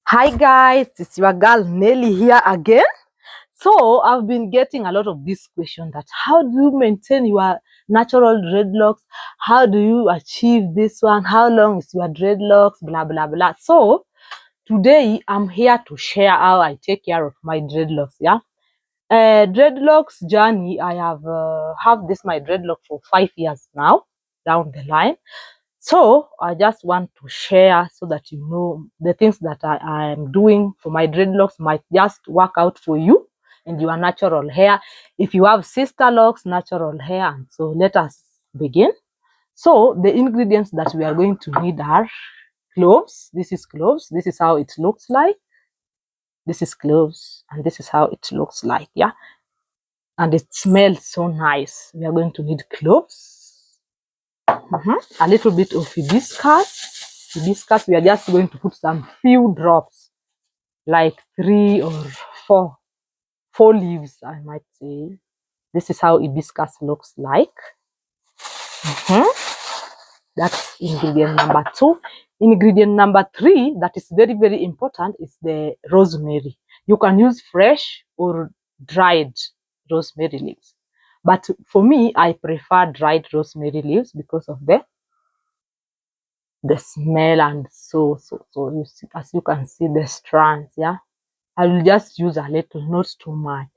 Hi guys, it's your girl Nelly here again. So I've been getting a lot of this question that how do you maintain your natural dreadlocks? How do you achieve this one? How long is your dreadlocks? Blah blah blah. So today I'm here to share how I take care of my dreadlocks. Yeah. Dreadlocks journey. I have this my dreadlock for 5 years now down the line. So I just want to share so that you know the things that I am doing for my dreadlocks might just work out for you and your natural hair. If you have sister locks, natural hair, and so let us begin. So the ingredients that we are going to need are cloves. This is cloves. This is how it looks like. This is cloves, and this is how it looks like. Yeah, and it smells so nice. We are going to need cloves. A little bit of hibiscus. We are just going to put some few drops, like 3 or 4 leaves, I might say. This is how hibiscus looks like. That's ingredient number 2. Ingredient number 3, that is very, very important, is the rosemary. You can use fresh or dried rosemary leaves. But for me, I prefer dried rosemary leaves because of the smell, and so you see, as you can see the strands. Yeah, I will just use a little, not too much.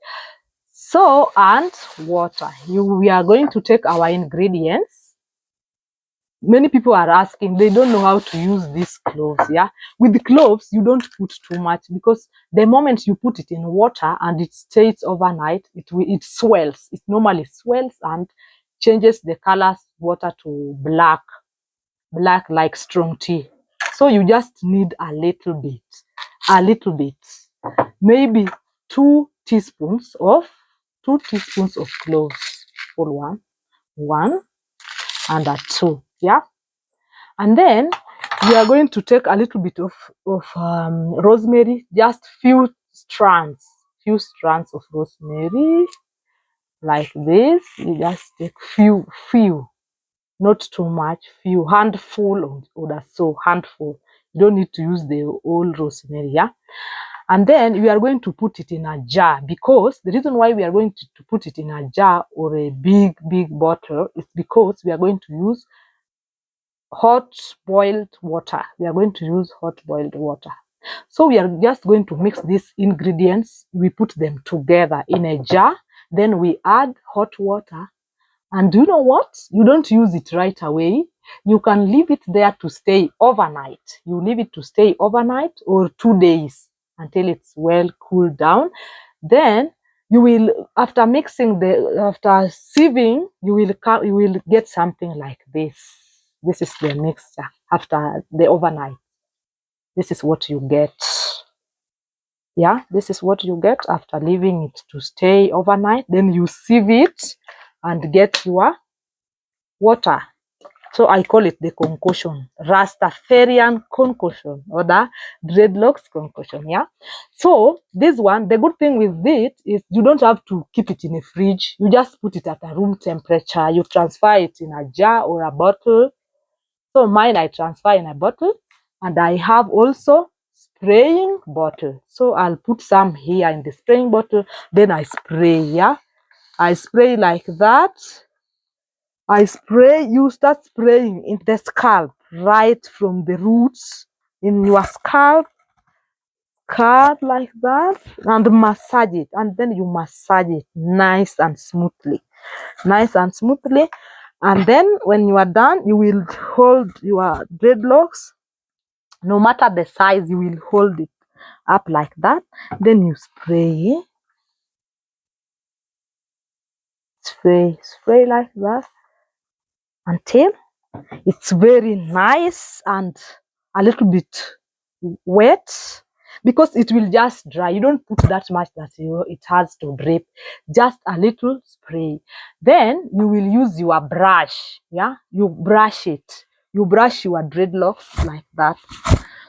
So, and water. We are going to take our ingredients. Many people are asking, they don't know how to use these cloves. Yeah, with the cloves you don't put too much, because the moment you put it in water and it stays overnight, it swells. It normally swells and changes the colors water to black like strong tea. So you just need a little bit, maybe 2 teaspoons of 2 teaspoons of cloves. Full one and a 2. Yeah, and then we are going to take a little bit of rosemary, just few strands of rosemary, like this. You just take few, not too much, few, handful or so, handful. You don't need to use the whole rosemary. Yeah, and then we are going to put it in a jar, because the reason why we are going to put it in a jar or a big bottle is because we are going to use hot boiled water. We are going to use hot boiled water. So we are just going to mix these ingredients. We put them together in a jar. Then we add hot water. And do you know what? You don't use it right away. You can leave it there to stay overnight. You leave it to stay overnight or 2 days until it's well cooled down. Then you will, after sieving, you will get something like this. This is the mixture after the overnight. This is what you get. Yeah, this is what you get after leaving it to stay overnight. Then you sieve it and get your water. So I call it the concoction, Rastafarian concoction, or the dreadlocks concoction. Yeah. So this one, the good thing with it is you don't have to keep it in a fridge. You just put it at a room temperature. You transfer it in a jar or a bottle. So mine, I transfer in a bottle, and I have also spraying bottle. So I'll put some here in the spraying bottle. Then I spray. Yeah, I spray like that. You start spraying in the scalp, right from the roots in your scalp like that, and massage it. And then you massage it nice and smoothly. And then when you are done, you will hold your dreadlocks, no matter the size, you will hold it up like that. Then you spray like that until it's very nice and a little bit wet, because it will just dry. You don't put that much that it has to drip, just a little spray. Then you will use your brush. Yeah, you brush your dreadlocks like that.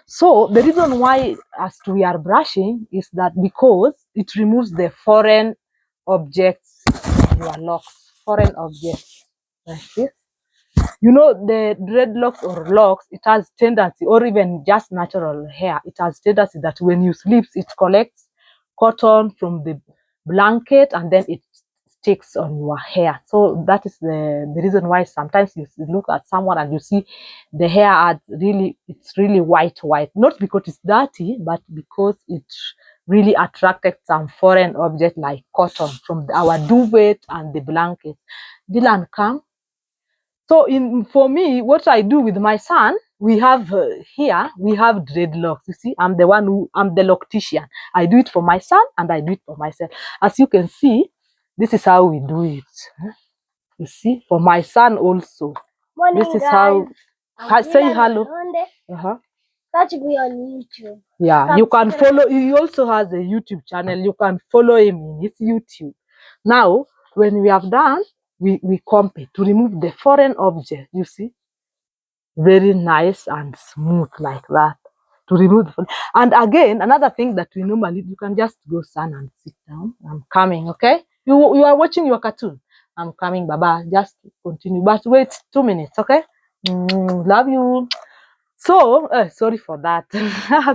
So the reason why as we are brushing is that because it removes the foreign objects in your locks, foreign objects like this. You know, the dreadlocks or locks, it has tendency, or even just natural hair, it has tendency that when you sleep, it collects cotton from the blanket and then it sticks on your hair. So that is the reason why sometimes you look at someone and you see the hair are it's really white, not because it's dirty, but because it really attracted some foreign object like cotton from our duvet and the blanket. Dylan, come. So for me, what I do with my son, we have here, we have dreadlocks. You see, I'm the loctician. I do it for my son and I do it for myself. As you can see, this is how we do it. You see, for my son also. Morning, this is guys. how, say hello. Catch me on YouTube. Yeah, you can follow, he also has a YouTube channel. You can follow him in his YouTube. Now, when we have done, we comb it to remove the foreign object, you see. Very nice and smooth like that to remove the foreign. And again, another thing that we normally, you can just go son and sit down. I'm coming, okay? You are watching your cartoon. I'm coming, Baba. Just continue. But wait 2 minutes, okay? Love you. So, sorry for that.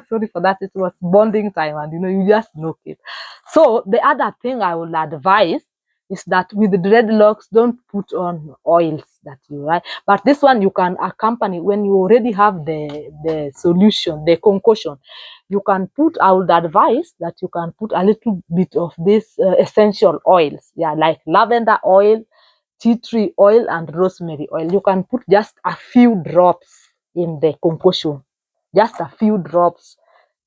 Sorry for that. It was bonding time and, you just knock it. So, the other thing I would advise is that with the dreadlocks, don't put on oils that you like. But this one you can accompany when you already have the solution, the concoction. You can put, I would advise that you can put a little bit of this essential oils. Yeah, like lavender oil, tea tree oil, and rosemary oil. You can put just a few drops in the concoction, just a few drops,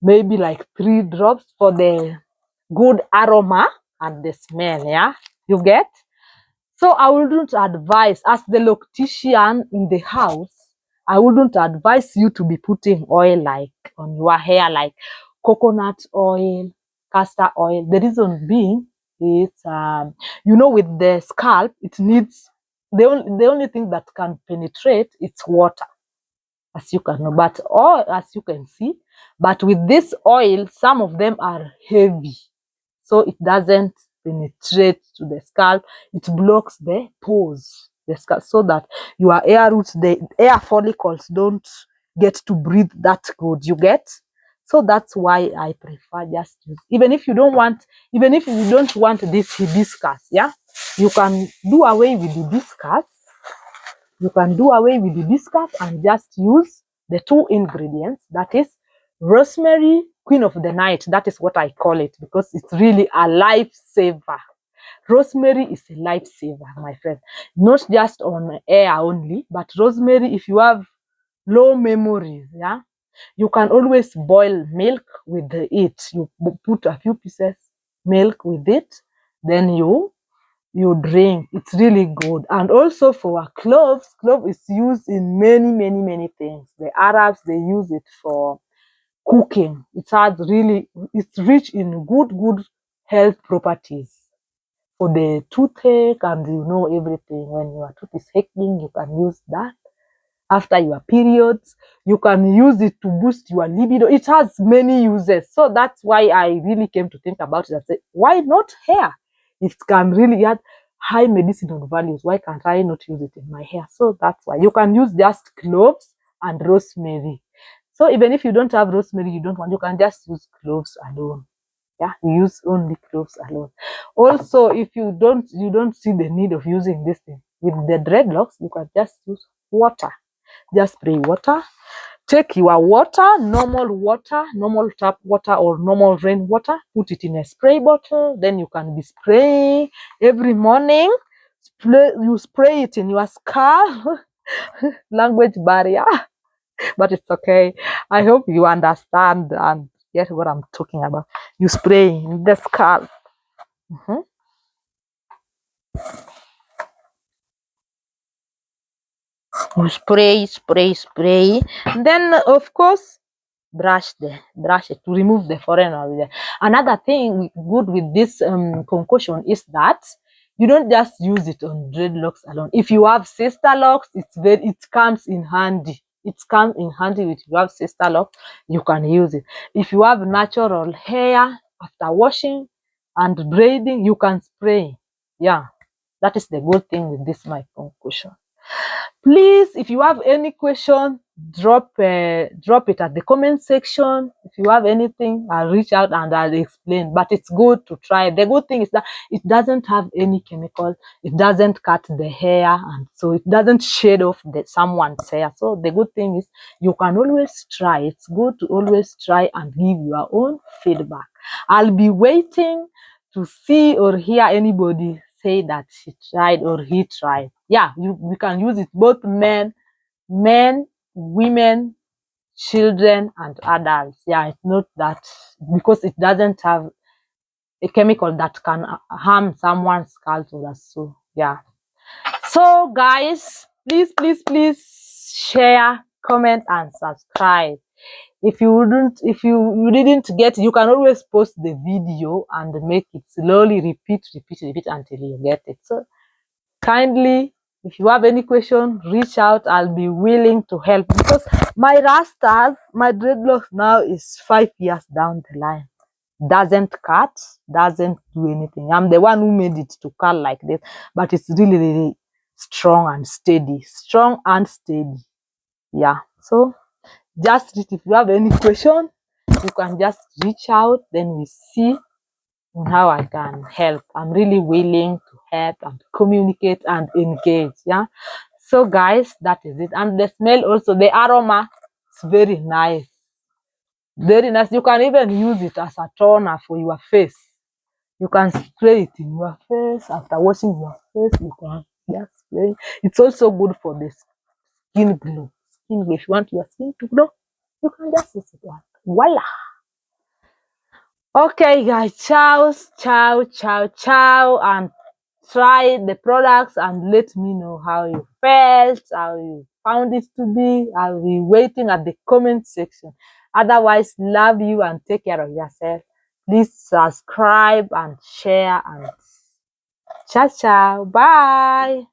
maybe like 3 drops for the good aroma and the smell. Yeah, you get. So I wouldn't advise, as the loctician in the house, I wouldn't advise you to be putting oil like on your hair, like coconut oil, castor oil. The reason being is, with the scalp, it needs, the only thing that can penetrate is water, as you can know, but or as you can see. But with this oil, some of them are heavy, so it doesn't penetrate to the scalp. It blocks the pores, the scalp, so that your air roots, the air follicles, don't get to breathe that good. You get? So that's why I prefer just use. Even if you don't want this hibiscus, yeah, you can do away with the hibiscus. You can do away with the hibiscus and just use the 2 ingredients. That is rosemary, queen of the night. That is what I call it, because it's really a lifesaver. Rosemary is a lifesaver, my friend. Not just on air only, but rosemary, if you have low memories, yeah, you can always boil milk with it. You put a few pieces milk with it, then you drink. It's really good. And also for cloves is used in many things. The Arabs, they use it for cooking. It's rich in good health properties for the toothache and everything. When your tooth is aching, you can use that. After your periods, you can use it to boost your libido. It has many uses. So that's why I really came to think about it and say, why not hair? It can really add high medicinal values. Why can't I not use it in my hair? So that's why you can use just cloves and rosemary. So even if you don't have rosemary, you can just use cloves alone. Yeah, you use only cloves alone. Also, if you don't see the need of using this thing with the dreadlocks, you can just use water. Just spray water. Take your water, normal tap water or normal rainwater, put it in a spray bottle. Then you can be spraying every morning. You spray it in your scalp. Language barrier, but it's okay. I hope you understand and get what I'm talking about. You spray in the scalp. You spray. Then, of course, brush it to remove the foreign oil. Another thing good with this concoction is that you don't just use it on dreadlocks alone. If you have sister locks, it comes in handy. It comes in handy if you have sister locks, you can use it. If you have natural hair after washing and braiding, you can spray. Yeah, that is the good thing with this my concoction. Please, if you have any question, drop it at the comment section. If you have anything, I'll reach out and I'll explain. But it's good to try. The good thing is that it doesn't have any chemical. It doesn't cut the hair, and so it doesn't shade off someone's hair. So the good thing is you can always try. It's good to always try and give your own feedback. I'll be waiting to see or hear anybody say that she tried or he tried. Yeah, we can use it, both men, women, children, and adults. Yeah, it's not that, because it doesn't have a chemical that can harm someone's scalp or so. Yeah. So guys, please share, comment, and subscribe. If you didn't get it, you can always post the video and make it slowly repeat until you get it. So kindly, if you have any question, reach out. I'll be willing to help, because my rastas, my dreadlocks now is 5 years down the line. Doesn't cut, doesn't do anything. I'm the one who made it to cut like this, but it's really strong and steady. Yeah. So just if you have any question, you can just reach out, then we see how I can help. I'm really willing to help and communicate and engage. Yeah. So guys, that is it. And the smell also, the aroma, it's very nice. Very nice. You can even use it as a toner for your face. You can spray it in your face after washing your face. You can just spray. It's also good for the skin glow. Skin glow. If you want your skin to glow, you can just use it. Voila. Okay, guys. Ciao, and try the products and let me know how you felt, how you found it to be. I'll be waiting at the comment section. Otherwise, love you and take care of yourself. Please subscribe and share, and ciao, bye.